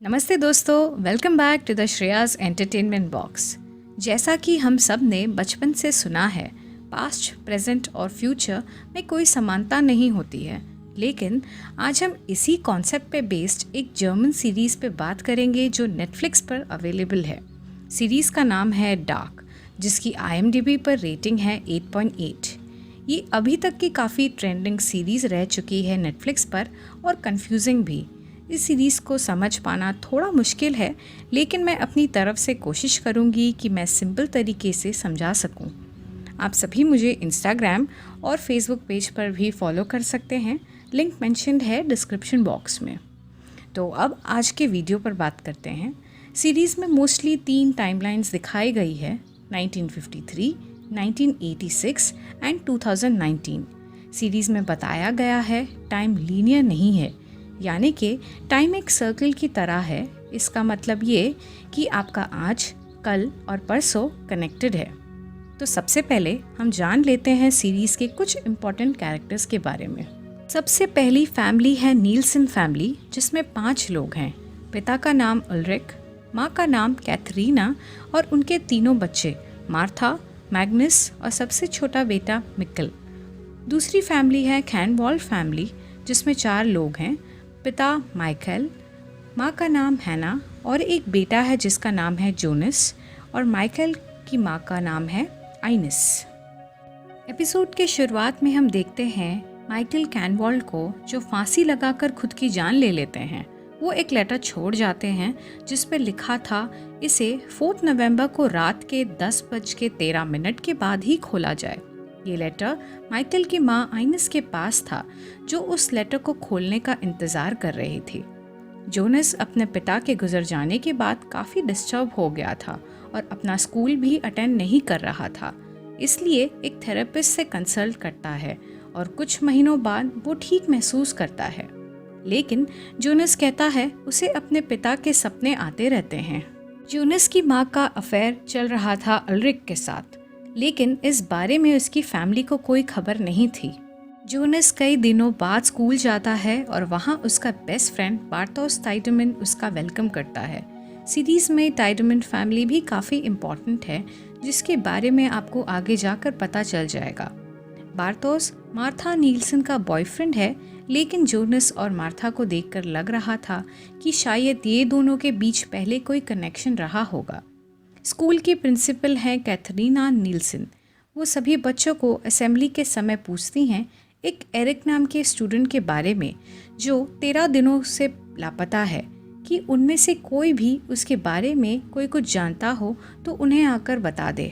नमस्ते दोस्तों, welcome back to the Shreyas Entertainment Box. जैसा कि हम सब ने बचपन से सुना है, पास्ट, प्रेजेंट और फ्यूचर में कोई समानता नहीं होती है। लेकिन आज हम इसी कॉन्सेप्ट पे बेस्ड एक जर्मन सीरीज़ पे बात करेंगे जो नेटफ्लिक्स पर अवेलेबल है। सीरीज़ का नाम है डार्क, जिसकी IMDb पर रेटिंग है 8.8। ये अभी तक की काफ़ी ट्रेंडिंग सीरीज़ रह चुकी है नेटफ्लिक्स पर और कंफ्यूजिंग भी। इस सीरीज़ को समझ पाना थोड़ा मुश्किल है, लेकिन मैं अपनी तरफ से कोशिश करूँगी कि मैं सिंपल तरीके से समझा सकूँ। आप सभी मुझे इंस्टाग्राम और फेसबुक पेज पर भी फॉलो कर सकते हैं, लिंक मेंशन्ड है डिस्क्रिप्शन बॉक्स में। तो अब आज के वीडियो पर बात करते हैं। सीरीज़ में मोस्टली 3 टाइमलाइंस दिखाई गई है, 1953, 1986 एंड 2019। सीरीज़ में बताया गया है टाइम लीनियर नहीं है, यानी कि टाइम एक सर्कल की तरह है। इसका मतलब ये कि आपका आज, कल और परसों कनेक्टेड है। तो सबसे पहले हम जान लेते हैं सीरीज़ के कुछ इम्पॉर्टेंट कैरेक्टर्स के बारे में। सबसे पहली फैमिली है नील्सन फैमिली, जिसमें 5 लोग हैं। पिता का नाम उल्रिक, माँ का नाम कैथरीना और उनके 3 बच्चे मार्था, मैग्नस और सबसे छोटा बेटा मिक्कल। दूसरी फैमिली है कैनवॉल्ड फैमिली, जिसमें 4 लोग हैं। पिता माइकल, माँ का नाम हैना और एक बेटा है जिसका नाम है जोनस, और माइकल की माँ का नाम है आइनिस। एपिसोड के शुरुआत में हम देखते हैं माइकल कैनवॉल्ड को, जो फांसी लगाकर खुद की जान ले लेते हैं। वो एक लेटर छोड़ जाते हैं जिस पर लिखा था इसे 4 नवंबर को रात के 10:13 के बाद ही खोला जाए। ये लेटर माइकल की माँ आइनिस के पास था, जो उस लेटर को खोलने का इंतज़ार कर रही थी। जोनस अपने पिता के गुजर जाने के बाद काफ़ी डिस्टर्ब हो गया था और अपना स्कूल भी अटेंड नहीं कर रहा था, इसलिए एक थेरेपिस्ट से कंसल्ट करता है और कुछ महीनों बाद वो ठीक महसूस करता है। लेकिन जोनस कहता है उसे अपने पिता के सपने आते रहते हैं। जोनस की माँ का अफेयर चल रहा था उल्रिक के साथ, लेकिन इस बारे में उसकी फैमिली को कोई खबर नहीं थी। जोनस कई दिनों बाद स्कूल जाता है और वहाँ उसका बेस्ट फ्रेंड बार्थोस टाइडमन उसका वेलकम करता है। सीरीज़ में टाइडमन फैमिली भी काफ़ी इम्पॉर्टेंट है, जिसके बारे में आपको आगे जाकर पता चल जाएगा। बार्थोस मार्था नील्सन का बॉयफ्रेंड है, लेकिन जोनस और मार्था को देखकर लग रहा था कि शायद ये दोनों के बीच पहले कोई कनेक्शन रहा होगा। स्कूल की प्रिंसिपल हैं कैथरीना नील्सन। वो सभी बच्चों को असेंबली के समय पूछती हैं एक एरिक नाम के स्टूडेंट के बारे में, जो 13 दिनों से लापता है, कि उनमें से कोई भी उसके बारे में कोई कुछ जानता हो तो उन्हें आकर बता दे।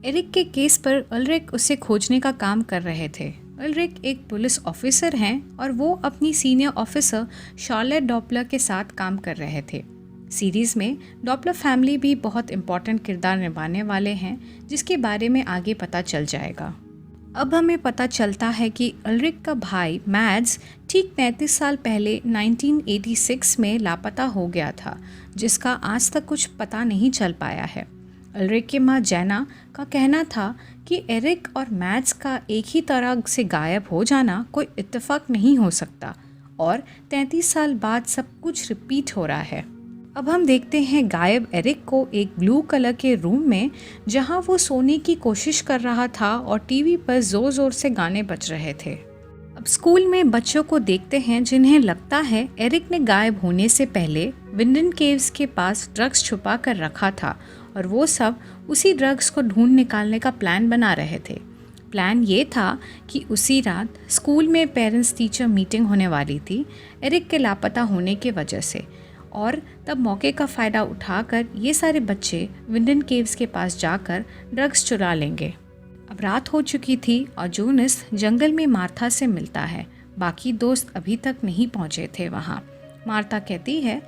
एरिक के केस पर उल्रिक उसे खोजने का काम कर रहे थे। उल्रिक एक पुलिस ऑफिसर हैं और वो अपनी सीनियर ऑफिसर शार्लेट डॉपलर के साथ काम कर रहे थे। सीरीज़ में डॉपलर फैमिली भी बहुत इम्पॉर्टेंट किरदार निभाने वाले हैं, जिसके बारे में आगे पता चल जाएगा। अब हमें पता चलता है कि उल्रिक का भाई मैड्स ठीक 35 साल पहले 1986 में लापता हो गया था, जिसका आज तक कुछ पता नहीं चल पाया है। उल्रिक की माँ जैना का कहना था कि एरिक और मैड्स का एक ही तरह से गायब हो जाना कोई इत्तेफाक नहीं हो सकता, और 33 साल बाद सब कुछ रिपीट हो रहा है। अब हम देखते हैं गायब एरिक को एक ब्लू कलर के रूम में, जहां वो सोने की कोशिश कर रहा था और टीवी पर जोर जोर से गाने बज रहे थे। अब स्कूल में बच्चों को देखते हैं जिन्हें लगता है एरिक ने गायब होने से पहले विंडन केव्स के पास ड्रग्स छुपा कर रखा था और वो सब उसी ड्रग्स को ढूंढ निकालने का प्लान बना रहे थे। प्लान ये था कि उसी रात स्कूल में पेरेंट्स टीचर मीटिंग होने वाली थी एरिक के लापता होने की वजह से, और तब मौके का फ़ायदा उठाकर ये सारे बच्चे विंडन केव्स के पास जाकर ड्रग्स चुरा लेंगे। अब रात हो चुकी थी और जोनस जंगल में मार्था से मिलता है। बाकी दोस्त अभी तक नहीं पहुँचे थे वहाँ। मार्था कहती है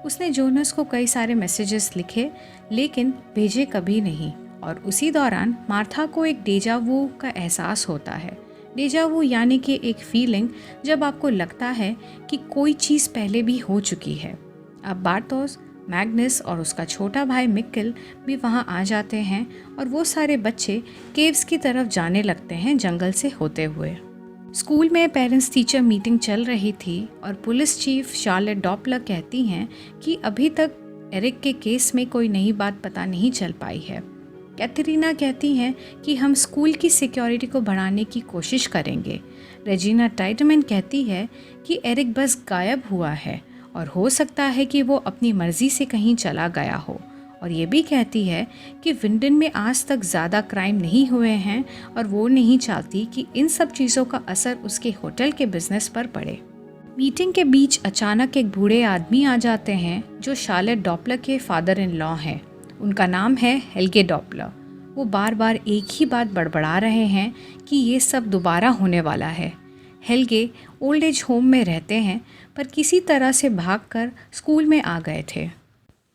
उसने जोनस को कई सारे मैसेजेस लिखे, लेकिन भेजे कभी नहीं। और उसी दौरान मार्था को एक डेजा वू का एहसास होता है। डेजा वू यानी कि एक फीलिंग जब आपको लगता है कि कोई चीज़ पहले भी हो चुकी है। अब बार्थोस, मैग्नस और उसका छोटा भाई मिक्कल भी वहाँ आ जाते हैं और वो सारे बच्चे केव्स की तरफ जाने लगते हैं जंगल से होते हुए। स्कूल में पेरेंट्स टीचर मीटिंग चल रही थी और पुलिस चीफ शार्लेट डॉपलर कहती हैं कि अभी तक एरिक के केस में कोई नई बात पता नहीं चल पाई है। कैथरीना कहती हैं कि हम स्कूल की सिक्योरिटी को बढ़ाने की कोशिश करेंगे। रेजिना टाइटमैन कहती है कि एरिक बस गायब हुआ है और हो सकता है कि वो अपनी मर्जी से कहीं चला गया हो, और ये भी कहती है कि विंडन में आज तक ज़्यादा क्राइम नहीं हुए हैं और वो नहीं चाहती कि इन सब चीज़ों का असर उसके होटल के बिजनेस पर पड़े। मीटिंग के बीच अचानक एक बूढ़े आदमी आ जाते हैं जो शार्लेट डॉपलर के फादर इन लॉ हैं। उनका नाम है हेल्गे डॉपलर। वो बार बार एक ही बात बड़बड़ा रहे हैं कि ये सब दोबारा होने वाला है। हेल्गे ओल्ड एज होम में रहते हैं पर किसी तरह से भागकर स्कूल में आ गए थे।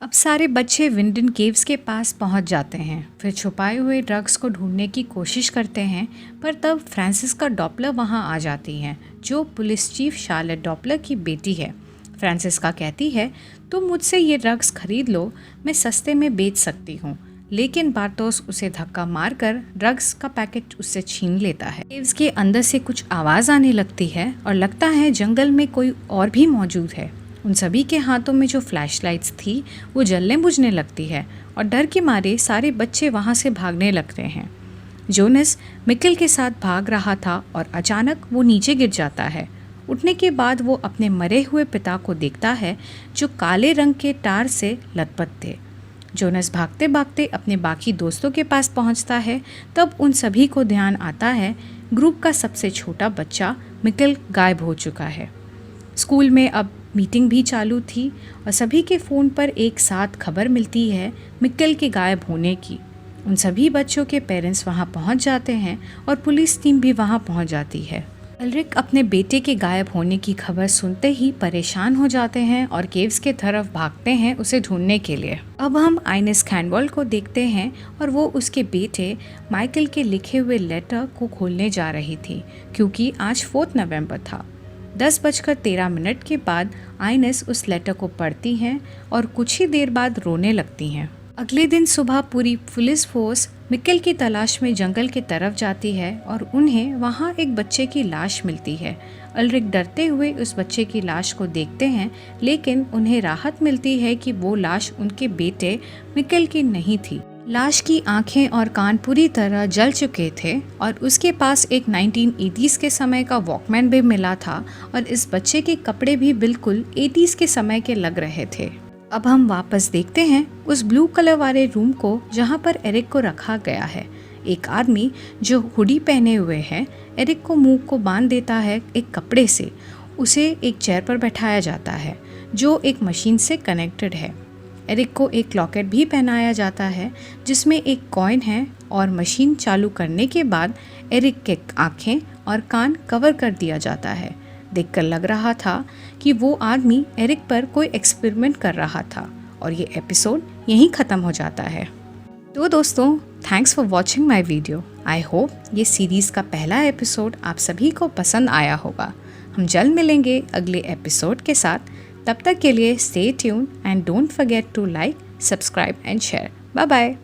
अब सारे बच्चे विंडन केव्स के पास पहुंच जाते हैं, फिर छुपाए हुए ड्रग्स को ढूंढने की कोशिश करते हैं, पर तब फ्रांसिस्का डॉपलर वहां आ जाती हैं, जो पुलिस चीफ शार्लेट डॉपलर की बेटी है। फ्रांसिस्का कहती है, तुम मुझसे ये ड्रग्स खरीद लो, मैं सस्ते में बेच सकती हूँ। लेकिन बार्टोस उसे धक्का मारकर ड्रग्स का पैकेट उससे छीन लेता है। केव्स के अंदर से कुछ आवाज़ आने लगती है और लगता है जंगल में कोई और भी मौजूद है। उन सभी के हाथों में जो फ्लैशलाइट्स थी वो जलने बुझने लगती है और डर के मारे सारे बच्चे वहाँ से भागने लगते हैं। जोनस मिकेल के साथ भाग रहा था और अचानक वो नीचे गिर जाता है। उठने के बाद वो अपने मरे हुए पिता को देखता है जो काले रंग के टार से लथपथ थे। जोनस भागते भागते अपने बाकी दोस्तों के पास पहुंचता है। तब उन सभी को ध्यान आता है ग्रुप का सबसे छोटा बच्चा मिकेल गायब हो चुका है। स्कूल में अब मीटिंग भी चालू थी और सभी के फ़ोन पर एक साथ खबर मिलती है मिकेल के गायब होने की। उन सभी बच्चों के पेरेंट्स वहां पहुंच जाते हैं और पुलिस टीम भी वहां पहुंच जाती है। एल्रिक अपने बेटे के गायब होने की खबर सुनते ही परेशान हो जाते हैं और केव्स के तरफ भागते हैं उसे ढूंढने के लिए। अब हम आइनेस कैनवॉल को देखते हैं और वो उसके बेटे माइकल के लिखे हुए लेटर को खोलने जा रही थी, क्योंकि आज 4 नवंबर था। 10:13 के बाद आइनेस उस लेटर को पढ़ती हैं और कुछ ही देर बाद रोने लगती हैं। अगले दिन सुबह पूरी पुलिस फोर्स मिकेल की तलाश में जंगल की तरफ जाती है और उन्हें वहां एक बच्चे की लाश मिलती है। अल्रिक डरते हुए उस बच्चे की लाश को देखते हैं, लेकिन उन्हें राहत मिलती है कि वो लाश उनके बेटे मिकेल की नहीं थी। लाश की आंखें और कान पूरी तरह जल चुके थे और उसके पास एक 1980s के समय का वॉकमैन भी मिला था और इस बच्चे के कपड़े भी बिल्कुल 80s के समय के लग रहे थे। अब हम वापस देखते हैं उस ब्लू कलर वाले रूम को जहां पर एरिक को रखा गया है। एक आदमी जो हुडी पहने हुए है एरिक को मुंह को बांध देता है एक कपड़े से। उसे एक चेयर पर बैठाया जाता है जो एक मशीन से कनेक्टेड है। एरिक को एक लॉकेट भी पहनाया जाता है जिसमें एक कॉइन है और मशीन चालू करने के बाद एरिक के आँखें और कान कवर कर दिया जाता है। देखकर लग रहा था कि वो आदमी एरिक पर कोई एक्सपेरिमेंट कर रहा था और ये एपिसोड यहीं ख़त्म हो जाता है। तो दोस्तों, thanks for watching my video. I hope ये सीरीज़ का पहला एपिसोड आप सभी को पसंद आया होगा। हम जल्द मिलेंगे अगले एपिसोड के साथ। तब तक के लिए stay tune and don't forget to like, subscribe and share. Bye bye.